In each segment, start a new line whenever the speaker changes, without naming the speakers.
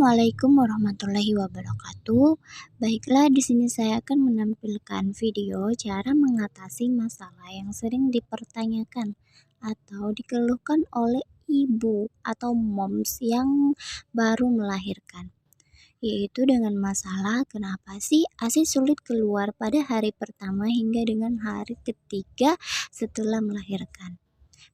Assalamualaikum warahmatullahi wabarakatuh. Baiklah, di sini saya akan menampilkan video cara mengatasi masalah yang sering dipertanyakan atau dikeluhkan oleh ibu atau moms yang baru melahirkan, yaitu dengan masalah kenapa sih ASI sulit keluar pada hari pertama hingga dengan hari ketiga setelah melahirkan.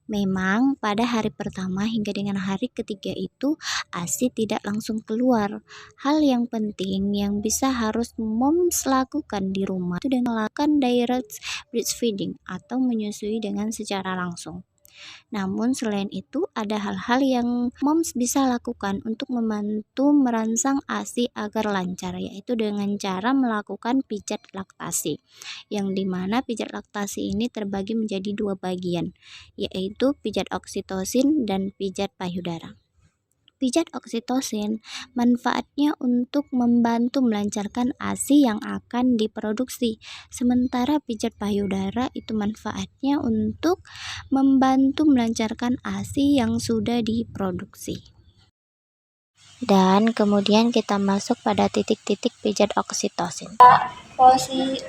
Memang pada hari pertama hingga dengan hari ketiga itu ASI tidak langsung keluar. Hal yang penting yang bisa harus moms lakukan di rumah itu dengan melakukan direct breastfeeding atau menyusui dengan secara langsung. Namun selain itu ada hal-hal yang moms bisa lakukan untuk membantu merangsang ASI agar lancar, yaitu dengan cara melakukan pijat laktasi, yang dimana pijat laktasi ini terbagi menjadi dua bagian, yaitu pijat oksitosin dan pijat payudara. Pijat oksitosin manfaatnya untuk membantu melancarkan ASI yang akan diproduksi, sementara pijat payudara itu manfaatnya untuk membantu melancarkan ASI yang sudah diproduksi. Dan kemudian kita masuk pada titik-titik pijat oksitosin.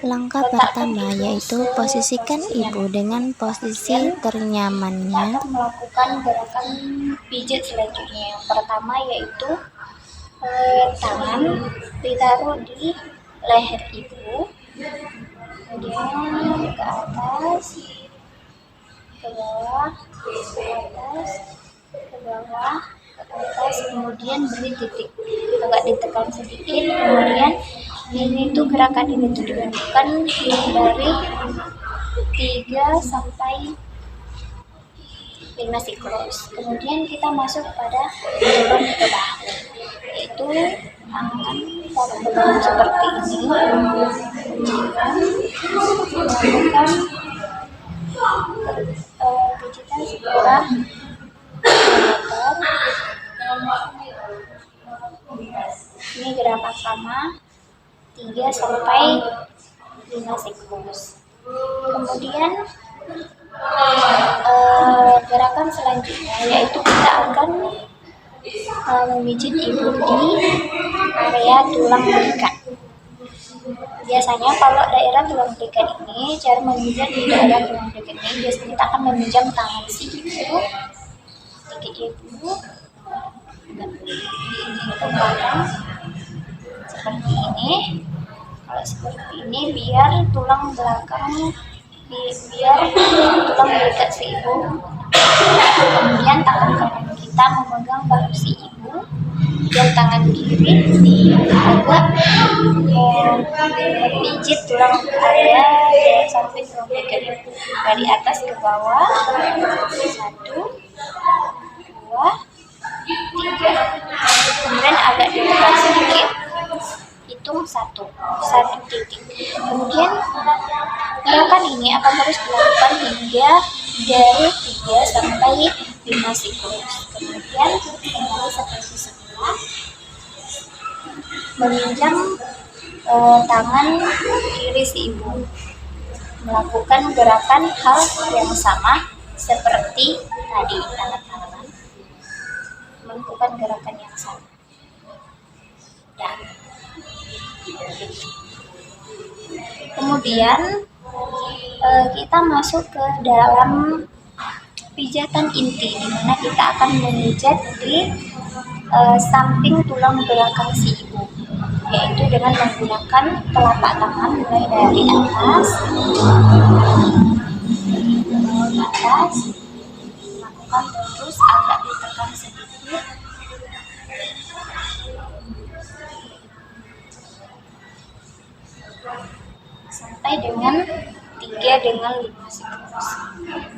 Langkah pertama yaitu posisikan ibu dengan posisi ternyamannya.
Kita melakukan gerakan pijat selanjutnya. Yang pertama yaitu tangan ditaruh di leher ibu, kemudian ke atas, ke bawah, ke atas, ke bawah, ke atas, kemudian beri titik, agak ditekan sedikit, kemudian ini tuh gerakan ini tuh dilakukan dari 3 sampai 5 siklus. Kemudian kita masuk pada turun ke bahu, yaitu tangan taruh ke bahu seperti ini, melakukan pijitan sebelah ini gerakan sama 3 sampai 5 siklus. Kemudian gerakan selanjutnya yaitu kita akan memijit ibu di area tulang belikat. Biasanya kalau daerah tulang belikat ini, cara memijat di daerah tulang belikat ini biasanya kita akan meminjam tangan si ibu, kaki ibu ke belakang seperti ini. Kalau seperti ini biar tulang belakang, biar tulang belikat si ibu. Kemudian tangan kanan kita memegang bahu si ibu dan tangan kiri agak memijit tulang area samping tulang belikat ibu dari atas ke bawah. 1, 2, 3. Kemudian agak ditekan sedikit, hitung 1 titik. Kemudian gerakan ini akan terus dilakukan hingga dari 3 sampai 5 siklus. Kemudian kembali seperti semula, meminjam tangan kiri si ibu, melakukan gerakan hal yang sama seperti tadi, tangan melakukan gerakan yang sama. Dan kemudian kita masuk ke dalam pijatan inti, di mana kita akan memijat di samping tulang belakang si ibu, yaitu dengan menggunakan telapak tangan mulai dari atas, lakukan terus agak ditekan sedikit. Sampai dengan 3 dengan 5 siklus.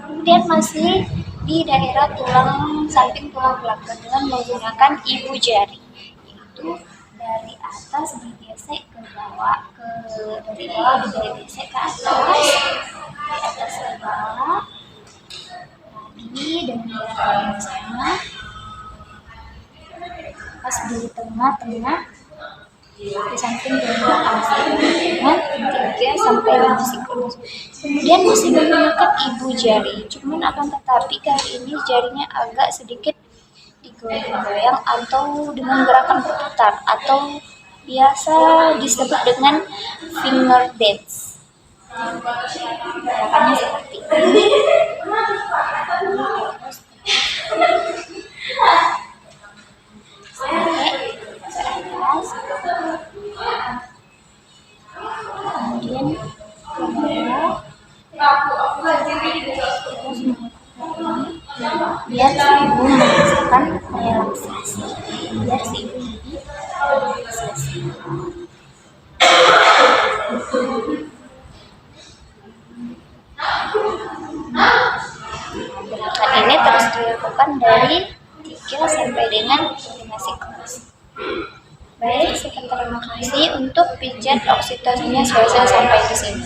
Kemudian masih di daerah tulang samping tulang belakang dengan menggunakan ibu jari, yaitu dari atas digesek ke bawah, dari bawah digesek ke atas, dari atas ke bawah, lagi dengan gerakan yang sama, pas di tengah-tengah di samping dan belakang dengan 3 sampai 5 siklus. Kemudian masih menggunakan ibu jari, cuman akan tetapi kali ini jarinya agak sedikit goyang-goyang atau dengan gerakan berputar atau biasa disebut dengan finger dance. Gerakannya seperti ini. Sampai ke atas, kemudian ke bawah, biar si ibu merasakan relaksasi, biar si ibu lebih relaksasi. Gerakan ini terus dilakukan dari 3 sampai dengan 5 siklus. Baik, sekian terima kasih untuk pijat oksitosinnya selesai sampai di sini.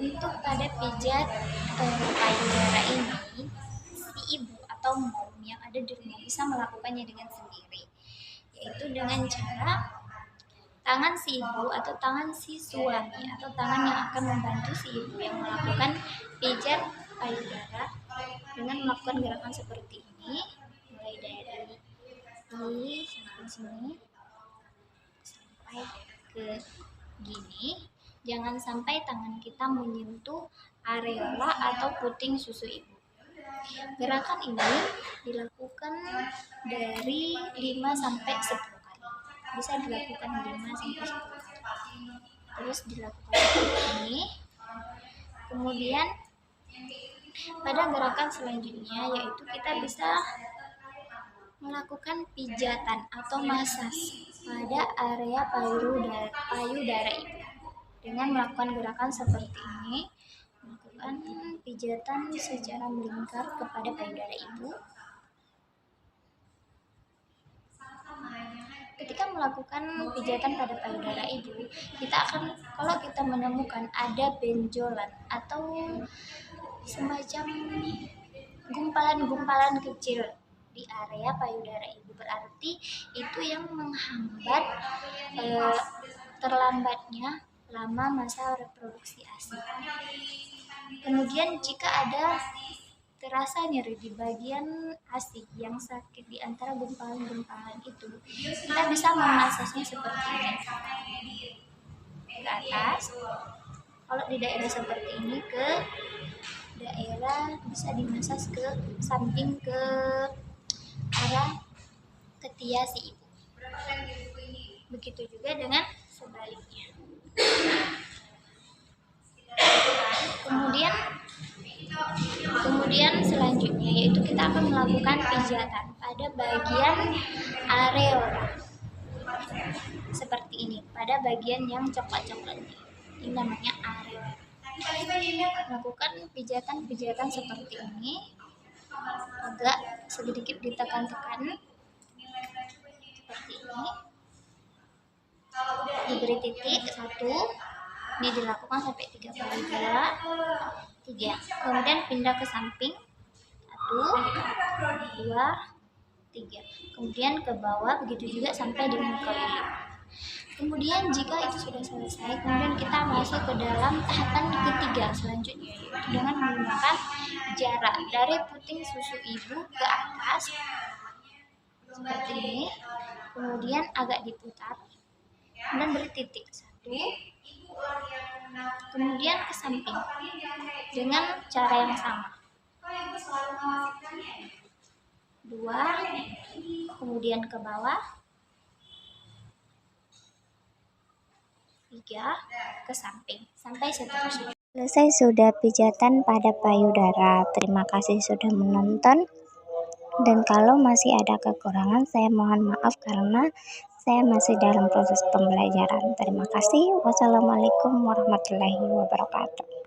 Untuk pada pijat payudara ini, si ibu atau mom yang ada di rumah bisa melakukannya dengan sendiri, yaitu dengan cara tangan si ibu atau tangan si suami atau tangan yang akan membantu si ibu yang melakukan pijat payudara dengan melakukan gerakan seperti ini, mulai dari ini sampai sini sampai ke gini. Jangan sampai tangan kita menyentuh areola atau puting susu ibu. Gerakan ini dilakukan dari 5 sampai 10 kali. Bisa dilakukan 5 sampai 10 kali. Terus dilakukan seperti ini. Kemudian pada gerakan selanjutnya yaitu kita bisa melakukan pijatan atau massage pada area payudara ibu dengan melakukan gerakan seperti ini, melakukan pijatan secara melingkar kepada payudara ibu. Ketika melakukan pijatan pada payudara ibu, kita akan, kalau kita menemukan ada benjolan atau semacam gumpalan-gumpalan kecil di area payudara ibu, berarti itu yang menghambat terlambatnya lama masa reproduksi ASI. Kemudian jika ada terasa nyeri di bagian ASI yang sakit di antara gumpalan-gumpalan itu, kita bisa memasasnya seperti ini ke atas. Kalau di daerah seperti ini, ke daerah bisa dimasas ke samping ke arah ketiak si ibu. Begitu juga dengan sebaliknya. Kemudian selanjutnya yaitu kita akan melakukan pijatan pada bagian areola seperti ini, pada bagian yang coklat-coklat ini namanya areola. Lakukan pijatan seperti ini, agak sedikit ditekan-tekan seperti ini, diberi titik 1. Ini dilakukan sampai 3 kali, 3. Kemudian pindah ke samping 1, 2, 3. Kemudian ke bawah, begitu juga sampai dengan keliling. Kemudian jika itu sudah selesai, kemudian kita masuk ke dalam tahapan ketiga selanjutnya, yaitu dengan menggunakan jarak dari puting susu ibu ke atas seperti ini. Kemudian agak diputar, kemudian beri titik 1. Kemudian ke samping dengan cara yang sama 2, kemudian ke bawah 3, ke samping sampai seterusnya.
Selesai sudah pijatan pada payudara. Terima kasih sudah menonton. Dan kalau masih ada kekurangan, saya mohon maaf karena saya masih dalam proses pembelajaran. Terima kasih. Wassalamualaikum warahmatullahi wabarakatuh.